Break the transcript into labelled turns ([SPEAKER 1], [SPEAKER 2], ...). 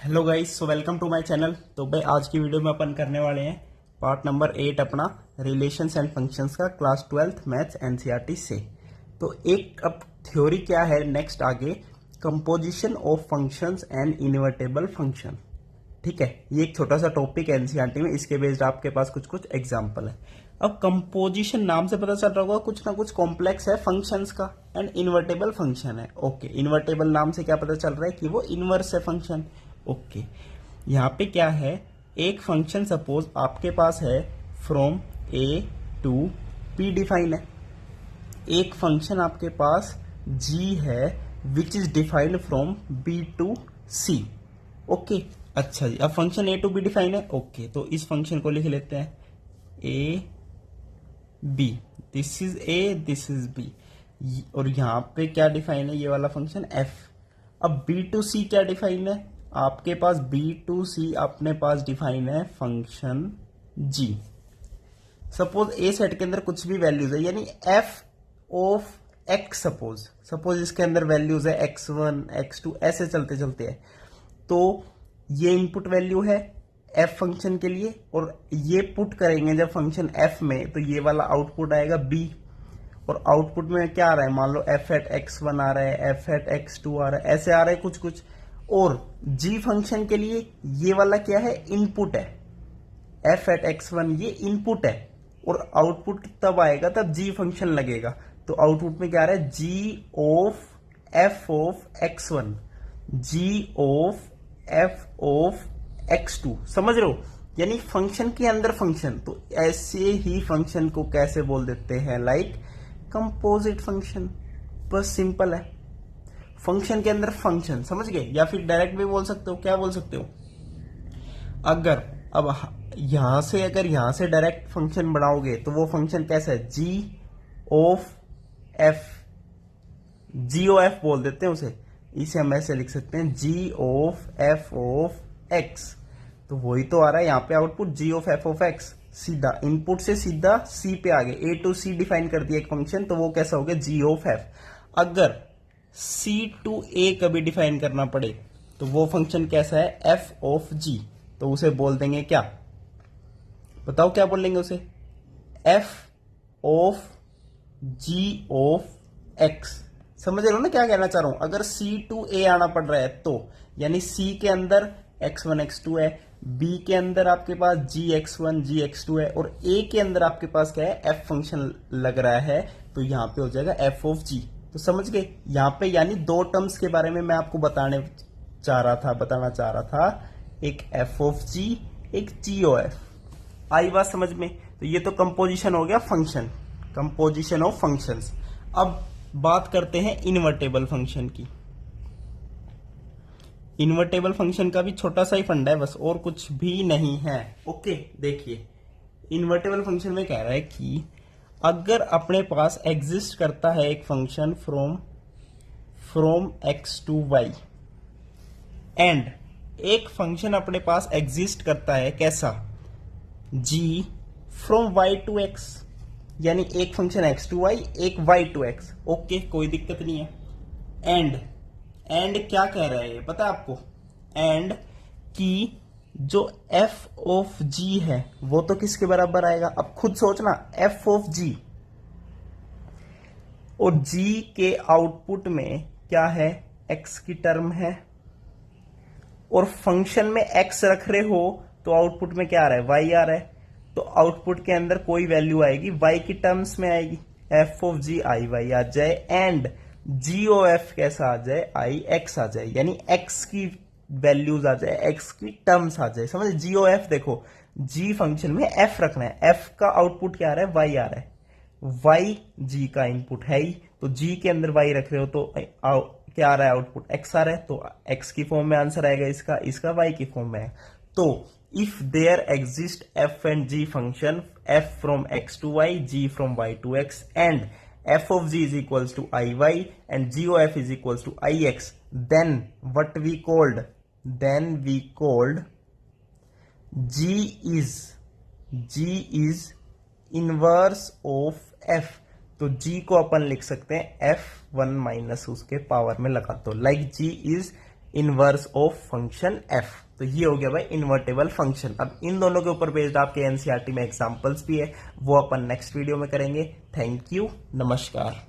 [SPEAKER 1] Hello guys, so welcome to my channel. तो भाई आज की वीडियो में अपन करने वाले हैं पार्ट नंबर 8 अपना रिलेशंस एंड फंक्शंस का क्लास 12th मैथ्स एनसीईआरटी से। तो एक अब थ्योरी क्या है नेक्स्ट आगे, composition of functions and invertible function. ठीक है, ये एक छोटा सा टॉपिक है एनसीईआरटी में, इसके बेस्ड आपके पास कुछ कुछ एग्जाम्पल है। अब कंपोजिशन नाम से पता चल रहा होगा कुछ ना कुछ कॉम्प्लेक्स है फंक्शंस का, एंड इनवर्टेबल फंक्शन है। ओके, इनवर्टेबल नाम से क्या पता चल रहा है कि वो इनवर्स है फंक्शन। ओके, यहाँ पे क्या है, एक फंक्शन सपोज आपके पास है from A to P define है। एक फंक्शन आपके पास जी है which is defined from B to C. Okay, अच्छा जी, अब function A to B define है। ओके, तो इस फंक्शन को लिख लेते हैं A B, this is A, this is B, और यहां पे क्या डिफाइन है, ये वाला फंक्शन एफ। अब बी टू सी क्या डिफाइन है आपके पास, बी टू सी अपने पास डिफाइन है फंक्शन जी। सपोज ए सेट के अंदर कुछ भी वैल्यूज है, यानी एफ ऑफ एक्स, सपोज इसके अंदर वैल्यूज है x1 x2 ऐसे चलते चलते है। तो ये इनपुट वैल्यू है एफ फंक्शन के लिए, और ये पुट करेंगे जब फंक्शन एफ में, तो ये वाला आउटपुट आएगा बी। और आउटपुट में क्या आ रहा है, मान लो एफ एट x1 आ रहा है, एफ एट x2 आ रहा है, ऐसे आ रहा है कुछ कुछ। और जी फंक्शन के लिए ये वाला क्या है, इनपुट है, एफ एट x1 ये इनपुट है, और आउटपुट तब आएगा तब जी फंक्शन लगेगा। तो आउटपुट में क्या आ रहा है, G of F of x1, G of F of x2। समझ रहे हो, यानी फंक्शन के अंदर फंक्शन। तो ऐसे ही फंक्शन को कैसे बोल देते हैं, लाइक कंपोजिट फंक्शन। बस सिंपल है, फंक्शन के अंदर फंक्शन, समझ गए। या फिर डायरेक्ट भी बोल सकते हो, क्या बोल सकते हो, अगर अब यहां से अगर यहां से डायरेक्ट फंक्शन बनाओगे तो वो फंक्शन कैसा है, G of F, G O F बोल देते हैं उसे। इसे हम ऐसे लिख सकते हैं G of F of X. तो वही तो आ रहा है यहाँ पे output, G of F of X. सीधा इनपुट से सीधा सी पे आ गए, ए टू सी डिफाइन कर दिया एक फंक्शन, तो वो कैसा हो गया, जी ऑफ एफ। अगर सी टू ए कभी डिफाइन करना पड़े तो वो फंक्शन कैसा है, एफ ऑफ जी। तो उसे बोल देंगे क्या, बताओ क्या बोलेंगे उसे, F of G of X. समझ रहे हो ना क्या कहना चाह रहा हूं। अगर सी टू ए आना पड़ रहा है तो, यानी सी के अंदर x1 x2 है, बी के अंदर आपके पास जी x1 जी x2 है, और ए के अंदर आपके पास क्या है, एफ फंक्शन लग रहा है, तो यहां पे हो जाएगा एफ ऑफ जी। तो समझ गए यहां पे, यानी दो टर्म्स के बारे में मैं आपको बताना चाह रहा था, एक एफ ऑफ जी, एक जी ओ एफ। आई बात समझ में। तो ये तो कंपोजिशन हो गया फंक्शन, कंपोजिशन ऑफ फंक्शंस। अब बात करते हैं इनवर्टेबल फंक्शन की। इनवर्टेबल फंक्शन का भी छोटा सा ही फंडा है बस, और कुछ भी नहीं है। ओके, देखिए इनवर्टेबल फंक्शन में कह रहा है कि अगर अपने पास एग्जिस्ट करता है एक function from X to Y, and एक फंक्शन अपने पास एग्जिस्ट करता है कैसा, G from Y to X, यानी एक फंक्शन एक्स टू वाई, एक वाई टू एक्स। ओके, कोई दिक्कत नहीं है। एंड क्या कह रहा है ये पता है आपको, एंड कि जो एफ ऑफ जी है वो तो किसके बराबर आएगा, अब खुद सोचना, एफ ऑफ जी, और जी के आउटपुट में क्या है, एक्स की टर्म है, और फंक्शन में एक्स रख रहे हो तो आउटपुट में क्या आ रहा है, वाई आ रहा है। तो आउटपुट के अंदर कोई वैल्यू आएगी वाई की टर्म्स में आएगी, F of G I Y आ जाए, एंड जी ओ एफ कैसा आ जाए, आई एक्स आ जाए, यानी एक्स की वैल्यूज आ जाए, एक्स की टर्म्स आ जाए। समझ, जी ओ एफ देखो, जी फंक्शन में एफ रखना है, एफ का आउटपुट क्या आ रहा है, वाई आ रहा है, वाई जी का इनपुट है ही, तो जी के अंदर वाई रख रहे हो तो क्या आ रहा है, आउटपुट एक्स आ रहा है, तो एक्स की फॉर्म में आंसर आएगा इसका, इसका वाई की फॉर्म में है। तो if there exist F and G function, F from X to Y, G from Y to X, and f of g is equals to iy and g of f is equals to ix, then what we called, g is inverse of f। तो g को अपन लिख सकते हैं f1 minus उसके power में लगा दो, like g is inverse of function F. तो ये हो गया भाई इन्वर्टेबल फंक्शन। अब इन दोनों के ऊपर बेस्ड आपके एनसीईआरटी में एग्जांपल्स भी है, वो अपन नेक्स्ट वीडियो में करेंगे। थैंक यू, नमस्कार।